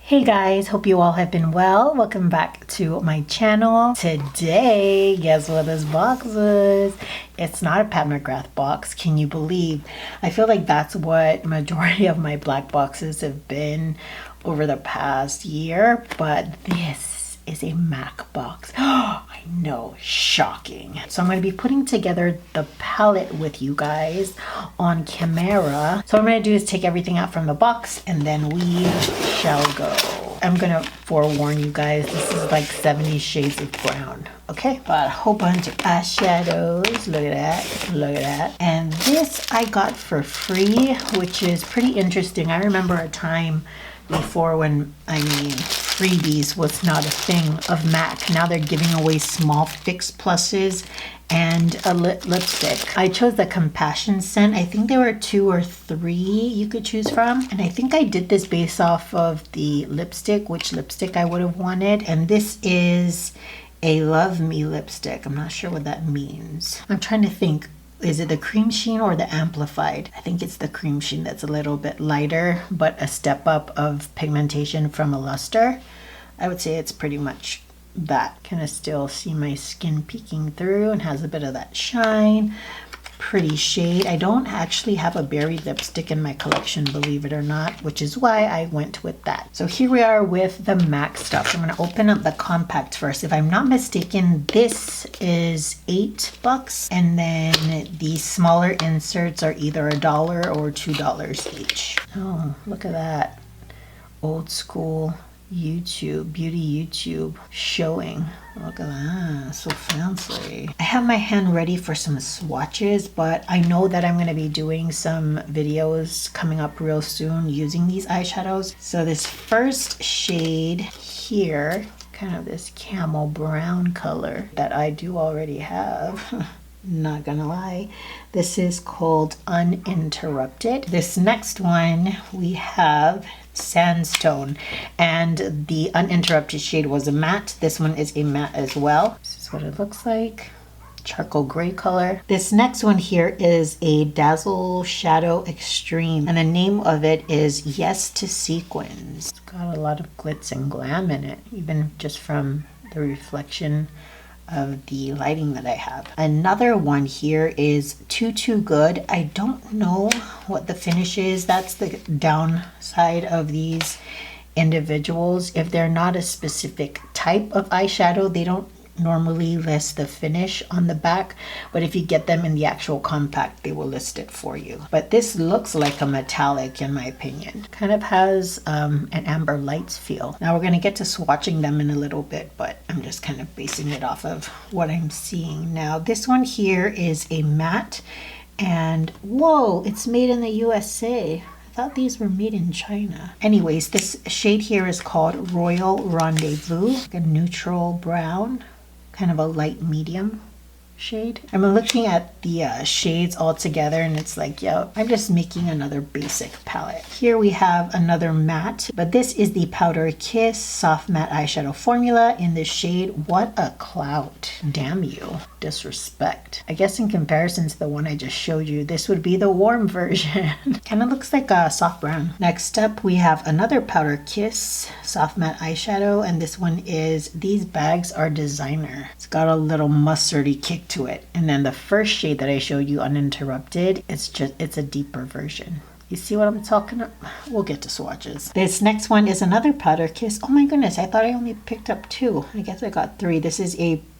Hey guys, hope you all have been well. Welcome back to my channel. Today, guess what this box is? It's not a Pat McGrath box. Can you believe? I feel like that's what majority of my black boxes have been over the past year, but this is a MAC box. I know, shocking. So I'm going to be putting together the palette with you guys on camera. So what I'm going to do is take everything out from the box and then we shall go. I'm going to forewarn you guys, this is like 70 shades of brown. Okay, got a whole bunch of eyeshadows. Look at that, look at that. And this I got for free, which is pretty interesting. I remember a time before when, Freebies was not a thing of MAC. Now they're giving away small fix pluses and a lipstick. I chose the Compassion scent. I think there were 2 or 3 you could choose from. And I think I did this based off of the lipstick, which lipstick I would have wanted. And this is a Love Me lipstick. I'm not sure what that means. I'm trying to think. Is it the cream sheen or the amplified? I think it's the cream sheen that's a little bit lighter, but a step up of pigmentation from a luster. I would say it's pretty much that. Kind of still see my skin peeking through and has a bit of that shine. Pretty shade. I don't actually have a berry lipstick in my collection, believe it or not, which is why I went with that. So here we are with the MAC stuff. So I'm going to open up the compact first. If I'm not mistaken, this is $8, and then the smaller inserts are either $1 or $2 each. Oh, look at that. Old school YouTube, beauty YouTube showing. Look at that, so fancy. I have my hand ready for some swatches, but I know that I'm going to be doing some videos coming up real soon using these eyeshadows. So this first shade here, kind of this camel brown color that I do already have. Not gonna lie, this is called Uninterrupted. This next one we have Sandstone, and the Uninterrupted shade was a matte. This one is a matte as well. This is what it looks like. Charcoal gray color. This next one here is a Dazzle Shadow Extreme, and the name of it is Yes to Sequins. It's got a lot of glitz and glam in it, even just from the reflection of the lighting that I have. Another one here is Tutu Good. I don't know what the finish is. That's the downside of these individuals. If they're not a specific type of eyeshadow, they don't normally list the finish on the back, but if you get them in the actual compact, they will list it for you. But this looks like a metallic in my opinion. Kind of has an Amber Lights feel. Now we're going to get to swatching them in a little bit, but I'm just kind of basing it off of what I'm seeing now. This one here is a matte, and whoa, it's made in the USA. I thought these were made in China. Anyways, this shade here is called Royal Rendezvous, like a neutral brown, kind of a light medium shade. I'm looking at the shades all together and it's like, yo, I'm just making another basic palette. Here we have another matte, but this is the Powder Kiss Soft Matte Eyeshadow Formula in the shade What a Clout. Damn you. Disrespect. I guess in comparison to the one I just showed you, this would be the warm version. Kind of looks like a soft brown. Next up, we have another Powder Kiss Soft Matte Eyeshadow, and this one is These Bags Are Designer. It's got a little mustardy kick to it. And then the first shade that I showed you, Uninterrupted, it's a deeper version. You see what I'm talking about? We'll get to swatches. This next one is another Powder Kiss. Oh my goodness, I thought I only picked up 2. I guess I got 3. This is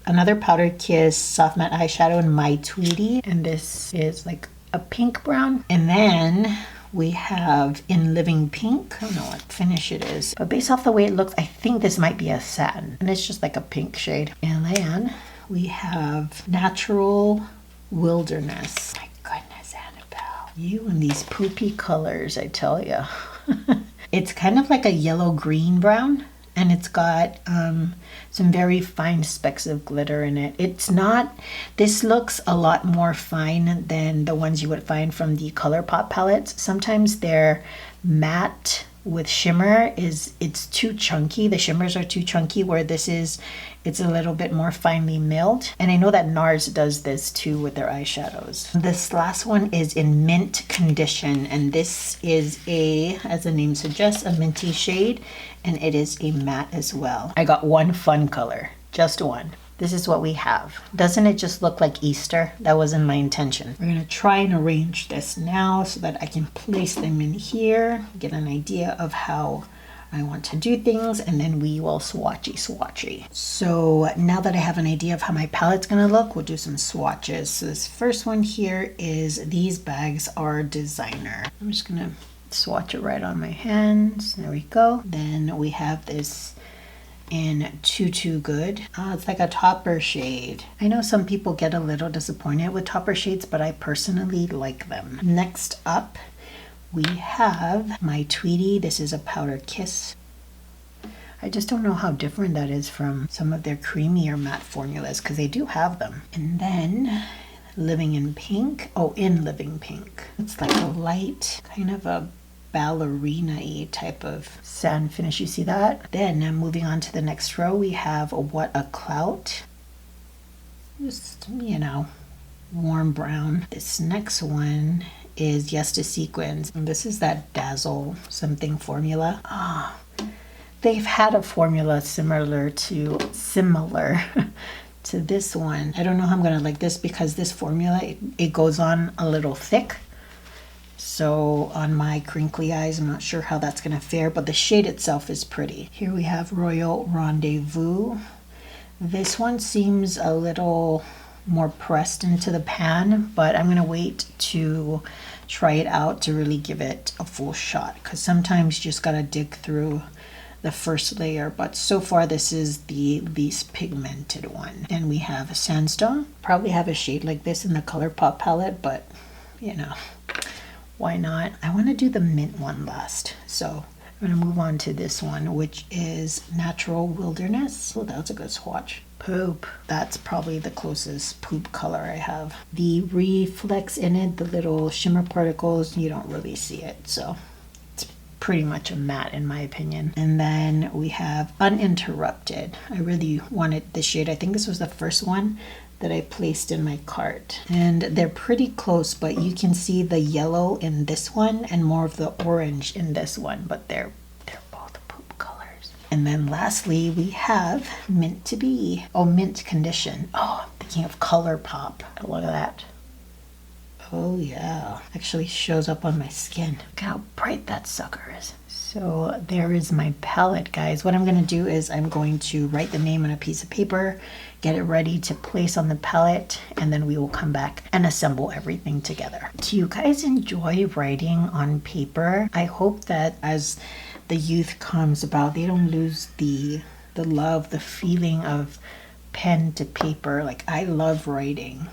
another Powder Kiss Soft Matte Eyeshadow in my Tweedy, and this is like a pink brown. And then we have in Living Pink. I don't know what finish it is, but based off the way it looks, I think this might be a satin, and it's just like a pink shade. And then we have Natural Wilderness. My goodness, Annabelle. You and these poopy colors, I tell you. It's kind of like a yellow-green brown, and it's got some very fine specks of glitter in it. This looks a lot more fine than the ones you would find from the ColourPop palettes. Sometimes they're matte with shimmer is it's too chunky. The shimmers are too chunky, where this is, it's a little bit more finely milled. And I know that NARS does this too with their eyeshadows. This last one is in Mint Condition, and this is a, as the name suggests, a minty shade, and it is a matte as well. I got one fun color, just one. This is what we have. Doesn't it just look like Easter? That wasn't my intention. We're gonna try and arrange this now so that I can place them in here, get an idea of how I want to do things, and then we will swatchy. So now that I have an idea of how my palette's gonna look, we'll do some swatches. So this first one here is, these bags are designer. I'm just gonna swatch it right on my hands. There we go. Then we have this in Tutu Good. It's like a topper shade. I know some people get a little disappointed with topper shades, but I personally like them. Next up, we have my Tweedy. This is a Powder Kiss. I just don't know how different that is from some of their creamier matte formulas, because they do have them. And then Living in Pink. Oh, in Living Pink. It's like a light, kind of a ballerina-y type of sand finish. You see that? Then moving on to the next row, we have What A Clout. Just, you know, warm brown. This next one is To Sequins, and this is that Dazzle something formula. They've had a formula similar to this one. I don't know how I'm gonna like this, because this formula, it goes on a little thick. So on my crinkly eyes, I'm not sure how that's gonna fare, but the shade itself is pretty. Here we have Royal Rendezvous. This one seems a little more pressed into the pan, but I'm gonna wait to try it out to really give it a full shot, because sometimes you just gotta dig through the first layer. But so far this is the least pigmented one. Then we have Sandstone. Probably have a shade like this in the ColourPop palette, but you know, why not? I want to do the mint one last, so I'm going to move on to this one, which is Natural Wilderness. Oh, that was a good swatch. Poop. That's probably the closest poop color I have. The reflex in it, the little shimmer particles, you don't really see it, so it's pretty much a matte in my opinion. And then we have Uninterrupted. I really wanted this shade. I think this was the first one that I placed in my cart, and they're pretty close, but you can see the yellow in this one and more of the orange in this one, but they're both poop colors. And then lastly, we have Mint to Be. Oh, Mint Condition. Oh, I'm thinking of ColourPop. Look at that. Oh yeah, actually shows up on my skin. Look how bright that sucker is. So there is my palette, guys. What I'm going to do is I'm going to write the name on a piece of paper, get it ready to place on the palette, and then we will come back and assemble everything together. Do you guys enjoy writing on paper? I hope that as the youth comes about, they don't lose the love, the feeling of pen to paper. Like, I love writing.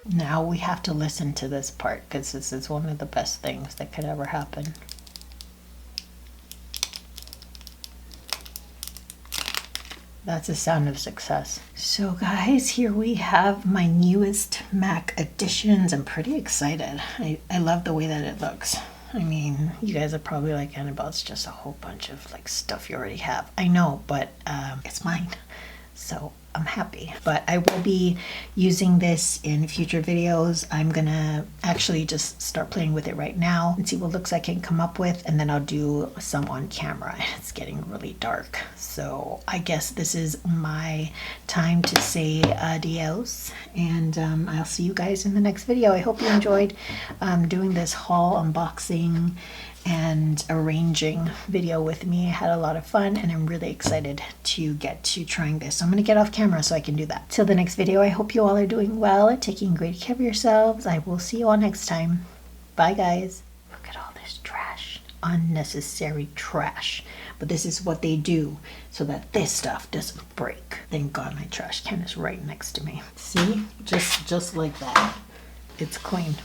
Now we have to listen to this part, because this is one of the best things that could ever happen. That's a sound of success. So guys, here we have my newest MAC additions. I'm pretty excited. I love the way that it looks. I mean, you guys are probably like, Annabelle, it's just a whole bunch of like stuff you already have. I know, but it's mine. So I'm happy. But I will be using this in future videos. I'm gonna actually just start playing with it right now and see what looks I can come up with, and then I'll do some on camera. It's getting really dark, so I guess this is my time to say adios, and I'll see you guys in the next video. I hope you enjoyed doing this haul unboxing and arranging video with me. I had a lot of fun, and I'm really excited to get to trying this. So I'm gonna get off camera so I can do that. Till the next video, I hope you all are doing well and taking great care of yourselves. I will see you all next time. Bye guys. Look at all this trash, unnecessary trash. But this is what they do so that this stuff doesn't break. Thank God my trash can is right next to me. See, just like that. it's clean.